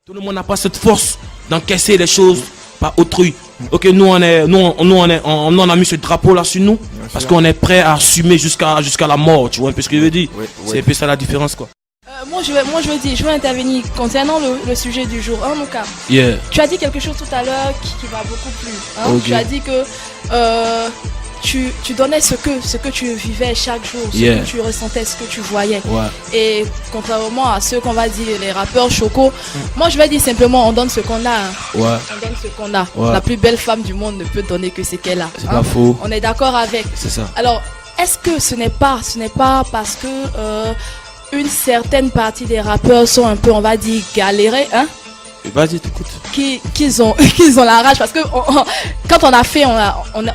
Tout le monde n'a pas cette force d'encaisser les choses par autrui. Ok, nous on a mis ce drapeau là sur nous parce qu'on est prêt à assumer jusqu'à la mort. Tu vois un peu ce que je veux dire? C'est un peu ça la différence quoi. Moi je veux intervenir concernant le sujet du jour. Nouka, tu as dit quelque chose tout à l'heure qui m'a beaucoup plu. Okay. Tu as dit que tu donnais ce que tu vivais chaque jour, ce que tu ressentais, ce que tu voyais. Et contrairement à ceux qu'on va dire les rappeurs chocos, moi je vais dire simplement on donne ce qu'on a. On donne ce qu'on a. La plus belle femme du monde ne peut donner que ce qu'elle a. C'est pas faux. On est d'accord avec. C'est ça. Alors, est-ce que ce n'est pas parce que une certaine partie des rappeurs sont un peu, on va dire, galérés, Vas-y, t'écoutes. Qu'ils ont la rage parce que quand on a fait,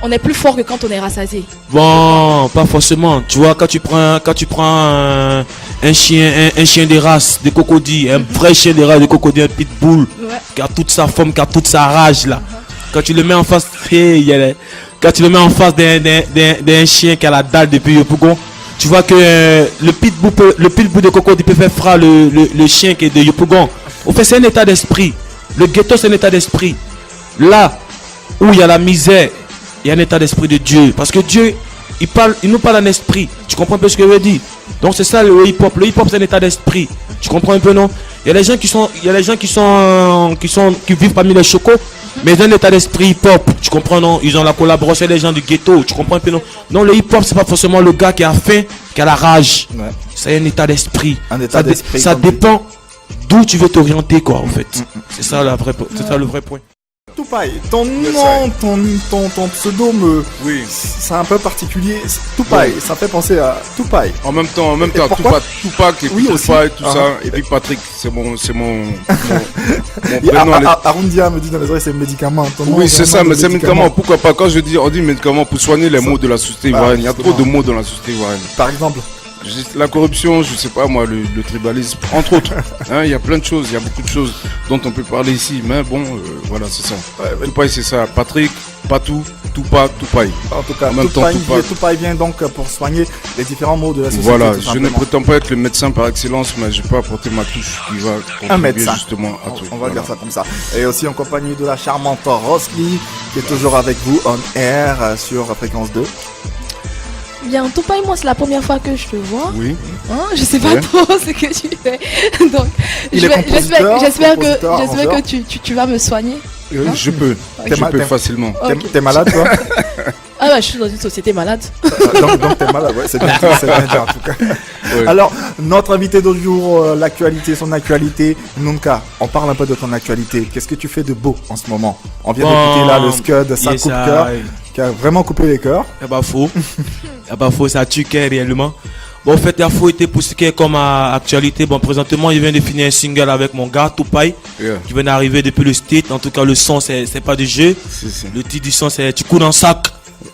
on est plus fort que quand on est rassasié. Bon, pas forcément. Tu vois, quand tu prends un chien des races, de cocodile, un vrai chien des races de cocodile, un pitbull, qui a toute sa forme, qui a toute sa rage là. Quand tu le mets en face, quand tu le mets en face d'un chien qui a la dalle depuis Yopougon, tu vois que le pitbull de cocodile peut faire frère le chien qui est de Yopougon. Au fait, c'est un état d'esprit. Le ghetto, c'est un état d'esprit. Là où il y a la misère, il y a un état d'esprit de Dieu. Parce que Dieu, il nous parle en esprit. Tu comprends un peu ce que je veux dire? Donc c'est ça le hip-hop. Le hip-hop, c'est un état d'esprit. Tu comprends un peu, non? Il y a des gens qui vivent parmi les chocos, mais ils ont un état d'esprit hip-hop. Tu comprends, non? Ils ont la collaboration des gens du ghetto. Tu comprends un peu, non? Non, le hip-hop, c'est pas forcément le gars qui a faim, qui a la rage. C'est un état d'esprit. Ça dépend d'où tu veux t'orienter, quoi, en fait. C'est ça le vrai point. Tupac, ton nom, ton pseudo c'est un peu particulier. Tupac, ça fait penser à Tupac. En même temps, Tupac et puis Tupac et tout ça. Et puis Patrick, c'est mon prénom. Arundia me dit dans les oreilles, c'est médicament. Oui, c'est ça, mais c'est médicament. Pourquoi pas? Quand on dit médicament pour soigner les maux de la société ivoirienne. Il y a trop de maux dans la société ivoirienne. Par exemple? La corruption, je sais pas moi, le tribalisme, entre autres. Il y a plein de choses, il y a beaucoup de choses dont on peut parler ici. Mais bon, voilà, c'est ça. Tupac, c'est ça. Patrick, Patou, Tupac. En tout cas, Tupac vient donc pour soigner les différents maux de la société. Voilà, je ne prétends pas être le médecin par excellence, mais je peux apporter ma touche qui va contribuer justement à tout. On va dire ça comme ça. Et aussi en compagnie de la charmante Rosely, qui est toujours avec vous on air sur Fréquence 2. Bien, Tupac, moi c'est la première fois que je te vois. Oui. Je sais pas trop ce que tu fais. Donc, j'espère que tu vas me soigner. Je peux facilement. T'es malade toi? Ah ouais, je suis dans une société malade. donc t'es malade, ouais, c'est bien dit en tout cas. Ouais. Alors, notre invité d'aujourd'hui jour, son actualité, Nunca, on parle un peu de ton actualité. Qu'est-ce que tu fais de beau en ce moment? On vient d'écouter là le Scud, ça coupe cœur, qui a vraiment coupé les cœurs. Y'a pas faux, ça tue réellement. Bon, en fait, il a faux été pour ce qui est comme actualité. Bon, présentement, il vient de finir un single avec mon gars, Tupac, qui vient d'arriver depuis le state. En tout cas, le son, c'est pas du jeu. Le titre du son, c'est Tu couds dans le sac.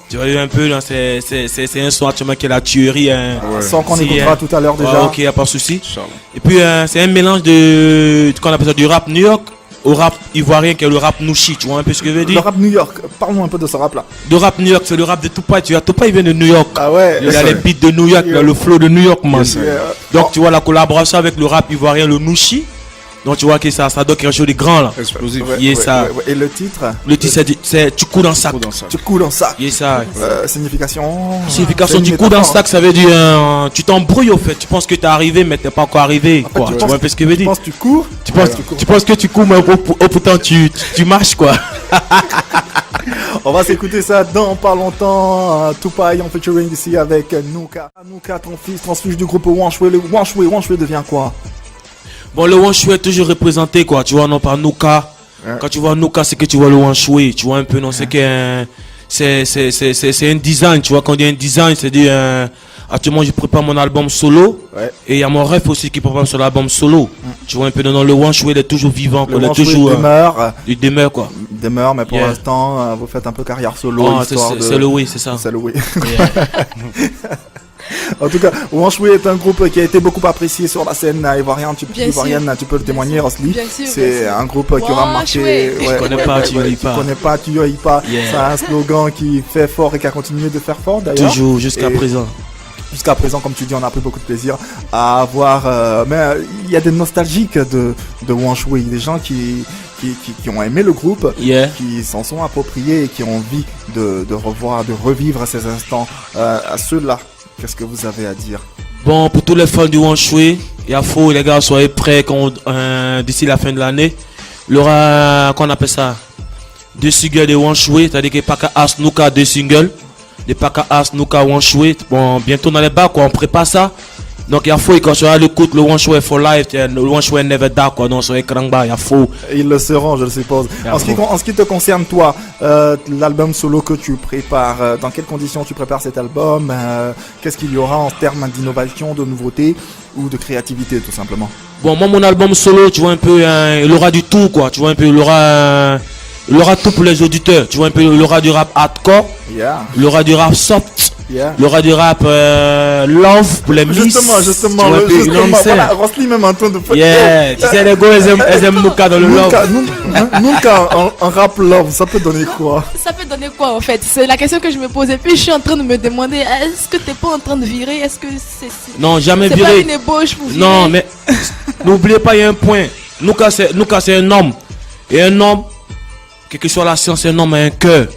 Tu vois un peu, c'est un son actuellement qui est la tuerie. Son qu'on écoutera tout à l'heure déjà. Ok, y a pas de souci. Et puis, c'est un mélange de, qu'on appelle ça, du rap New York au rap ivoirien qui est le rap Nouchi, tu vois un peu ce que je veux dire? Le rap New York, parle-nous un peu de ce rap là. Le rap New York, c'est le rap de Tupac, tu vois, Tupac il vient de New York. Ah ouais. Il a les beats de New York, il a le flow de New York, man. Donc tu vois la collaboration avec le rap ivoirien, le Nouchi. Donc tu vois que ça donne quelque chose de grand là. Explosif. Et le titre? Le titre c'est Tu couds dans le sac. Tu couds dans le sac. Ça. Signification, tu couds dans le sac, ça veut dire tu t'embrouilles au fait. Tu penses que t'es arrivé mais t'es pas encore arrivé. En fait, tu vois un peu ce que je veux dire? Tu penses que tu cours? Tu penses que tu cours mais pourtant tu marches quoi. On va s'écouter ça dans pas longtemps. Tupac en featuring ici avec Nouka. Nouka, ton fils transfuge du groupe Wanchwe. Le Wanchwe devient quoi? Bon, le Wanchwe est toujours représenté, quoi. Tu vois, non, par Nouka. Quand tu vois Nouka, c'est que tu vois le Wanchwe. Tu vois un peu, non, c'est que c'est un design. Tu vois, quand il y a un design, c'est dit, actuellement, je prépare mon album solo. Et il y a mon ref aussi qui prépare sur l'album solo. Tu vois un peu, non, le Wanchwe, il est toujours vivant, quoi. Il demeure, quoi. Il demeure, mais pour l'instant, vous faites un peu carrière solo. C'est le oui, c'est ça. C'est le oui. En tout cas, Wanchwe est un groupe qui a été beaucoup apprécié sur la scène ivoirienne. Tu peux le témoigner, Rosely. C'est un groupe qui aura marqué. Tu connais pas, tu y pas. Tu connais pas, tu y pas. C'est un slogan qui fait fort et qui a continué de faire fort d'ailleurs. Toujours, jusqu'à présent. jusqu'à présent, comme tu dis, on a pris beaucoup de plaisir à avoir. Mais il y a des nostalgiques de Wang Shui, des gens qui ont aimé le groupe, qui s'en sont appropriés et qui ont envie de revivre ces instants. À ceux-là, qu'est-ce que vous avez à dire? Bon, pour tous les fans du Wang Shui, il y a faux, les gars, soyez prêts d'ici la fin de l'année. Il y aura, qu'on appelle ça, 2 singles de Wang Shui, c'est-à-dire que Paka As Nuka 2 singles. De Paka As Nuka Wang Shui. Bon, bientôt dans les bas, quoi, on prépare ça. Donc il y a faux, quand tu as l'écoute, le Wang Shui for life, le Wang Shui never die, quoi. Donc sur l'écran bas, il y a faux. Ils le seront, je le suppose. En ce qui te concerne, toi, l'album solo que tu prépares, dans quelles conditions tu prépares cet album? Qu'est-ce qu'il y aura en termes d'innovation, de nouveauté ou de créativité, tout simplement? Bon, moi, mon album solo, tu vois un peu, il aura du tout, quoi. Tu vois un peu, il aura tout pour les auditeurs. Tu vois un peu, il aura du rap hardcore, il aura du rap soft. Il y aura du rap love pour les miss. Justement, voilà, Rosely même en train de faire. Tu sais, les gars, elles aiment Nuka dans le love. Nuka en rap love, ça peut donner quoi? Ça peut donner quoi en fait? C'est la question que je me pose. Et puis je suis en train de me demander, est-ce que t'es pas en train de virer? Est-ce que c'est non, jamais viré. C'est pas une ébauche pour virer? Non, mais n'oubliez pas, il y a un point. Nuka, c'est un homme. Et un homme, quelle que soit la science, un homme a un cœur.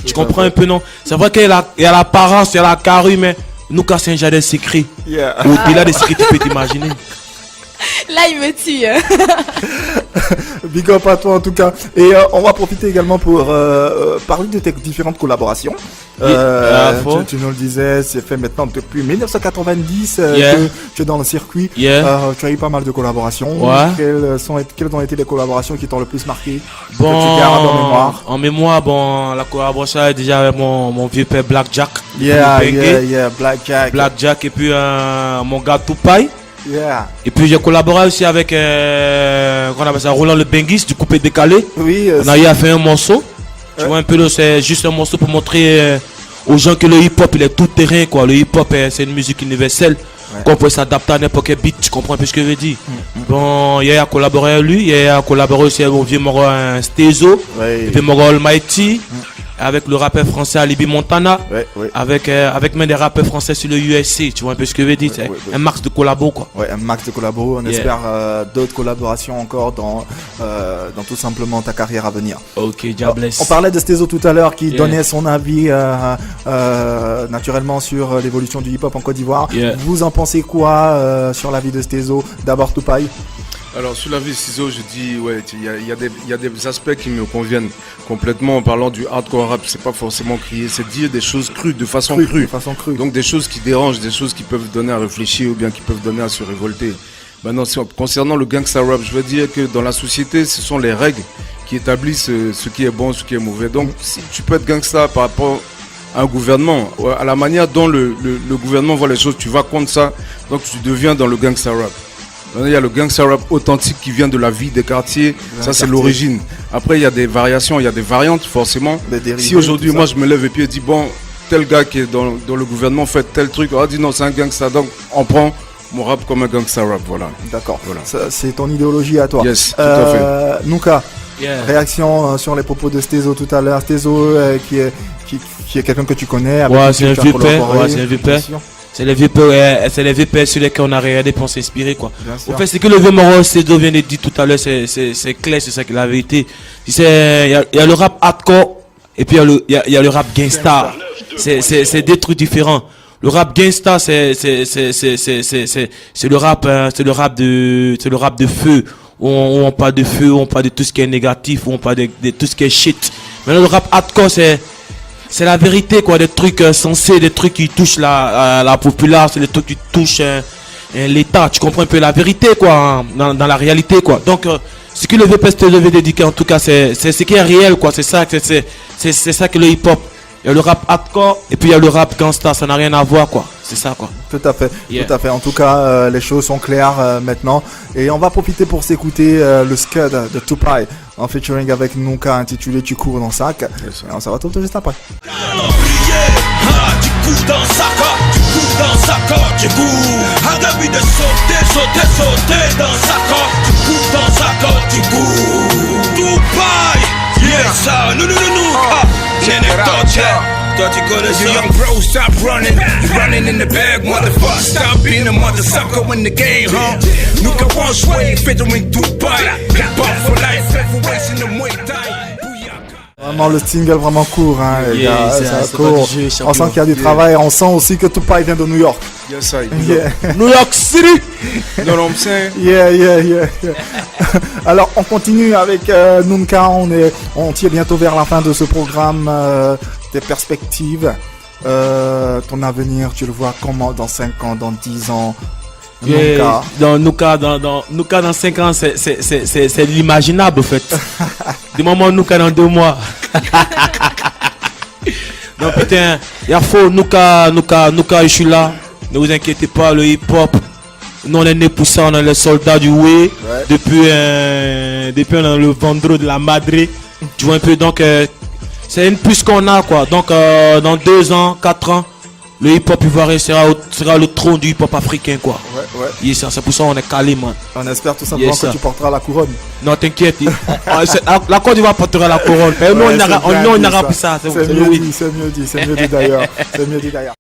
Tu comprends un peu, non? C'est vrai qu'il y a l'apparence, il y a la carrure, mais Nuka, c'est un jardin secret. Au-delà des secrets, tu peux t'imaginer. Là, il me tue. Big up à toi en tout cas. Et on va profiter également pour parler de tes différentes collaborations. Tu nous le disais, c'est fait maintenant depuis 1990 que tu es dans le circuit. Tu as eu pas mal de collaborations. Quelles ont été les collaborations qui t'ont le plus marqué? Bon, que tu gardes en mémoire, bon, la collaboration est déjà avec mon vieux père Black Jack. Black Jack. Black Jack et puis mon gars Tupai. Et puis j'ai collaboré aussi avec qu'on appelle ça, Roland le Benguis du coupé décalé. On a eu à faire un morceau. Tu vois un peu, c'est juste un morceau pour montrer aux gens que le hip-hop il est tout terrain, quoi. Le hip-hop c'est une musique universelle. Qu'on peut s'adapter à n'importe quel beat. Tu comprends un peu ce que je veux dire? Bon, il y a collaboré avec lui, il y a collaboré aussi avec mon vieux Moro Stezo, et puis Moro Almighty. Avec le rappeur français Alibi Montana, avec même des rappeurs français sur le USC, tu vois un peu ce que je veux dire, un max de collabo, quoi. Un max de collabo, on espère d'autres collaborations encore dans tout simplement ta carrière à venir. Ok, God bless. On parlait de Stezo tout à l'heure qui donnait son avis naturellement sur l'évolution du hip-hop en Côte d'Ivoire. Vous en pensez quoi sur la vie de Stezo? D'abord Tupai. Alors sur la vie de Stezo, je dis il y a des aspects qui me conviennent complètement. En parlant du hardcore rap, c'est pas forcément crier, c'est dire des choses crues, de façon crue. Donc des choses qui dérangent, des choses qui peuvent donner à réfléchir ou bien qui peuvent donner à se révolter. Maintenant, concernant le gangsta rap, je veux dire que dans la société, ce sont les règles qui établissent ce qui est bon, ce qui est mauvais. Donc si tu peux être gangsta par rapport à un gouvernement, à la manière dont le gouvernement voit les choses, tu vas contre ça, donc tu deviens dans le gangsta rap. Il y a le gangsta rap authentique qui vient de la vie des quartiers, ça c'est l'origine. Après il y a des variations, il y a des variantes forcément. Si aujourd'hui moi je me lève et puis je dis bon, tel gars qui est dans le gouvernement fait tel truc, on dit non c'est un gangsta, donc on prend mon rap comme un gangsta rap, voilà. D'accord, voilà. C'est ton idéologie à toi. Yes, tout à fait. Nuka, réaction sur les propos de Stezo tout à l'heure. Stezo qui est quelqu'un que tu connais. C'est un vieux père. C'est les vieux pères sur lesquels on a regardé pour s'inspirer, quoi. En fait, c'est que le vieux Moro Stezo vient de dire tout à l'heure, c'est clair, c'est ça qui est la vérité. Il y a le rap hardcore et puis il y a le rap gangsta. C'est deux trucs différents. Le rap gangsta, c'est le rap de feu. Où on parle de feu, on parle de tout ce qui est négatif, où on parle de tout ce qui est shit. Maintenant, le rap hardcore, c'est la vérité, quoi, des trucs sensés, des trucs qui touchent la populace, des trucs qui touchent l'État. Tu comprends un peu la vérité, quoi, dans la réalité, quoi. Donc, ce que le VPST devait dédiquer, en tout cas, c'est ce qui est réel, quoi. C'est ça que le hip-hop. Il y a le rap hardcore et puis il y a le rap gangsta, ça n'a rien à voir, quoi. C'est ça, quoi. Tout à fait, tout à fait. En tout cas, les choses sont claires maintenant. Et on va profiter pour s'écouter le Scud de Tupai en featuring avec Nuka intitulé Tu cours dans le sac. Yes, et on se retrouve tout juste après. Tu cours dans le sac, tu cours dans le sac, tu cours. Agabi de sauter dans le sac, tu cours dans le sac, tu cours. Tupai, yes, nous. Nene Dodge, Toi tu connais ça. Young bro, stop running. You running in the bag, motherfucker. Stop being a mother sucker in the game, huh? Nuka Wash Way, featuring Dubai. Hip hop for life, heavyweights in the Muay Thai. Vraiment le single vraiment court, hein, les gars, c'est court. On sent qu'il y a du travail, on sent aussi que Tupac vient de New York. Yes, I New York City. You know what I'm saying? Yeah. Alors on continue avec Nunca, on tire bientôt vers la fin de ce programme, tes perspectives, ton avenir, tu le vois comment dans 5 ans, dans 10 ans? Nuka dans 5 ans, c'est l'imaginable en fait. Du moment Nuka dans 2 mois. Non putain, y'a faux, Nuka, je suis là. Ne vous inquiétez pas, le hip-hop, nous on est né pour ça, on est les soldats du Way. Depuis on est le vendredi de la Madre. Tu vois un peu, donc c'est une puce qu'on a quoi. Donc dans 2 ans, 4 ans, le hip-hop ivoirien sera le trône du hip-hop africain quoi. Ouais. Yes, c'est pour ça qu'on est calé man. On espère tout simplement que tu porteras la couronne. Non t'inquiète. La Côte d'Ivoire portera la couronne. Nous on n'aura plus ça. C'est mieux dit d'ailleurs.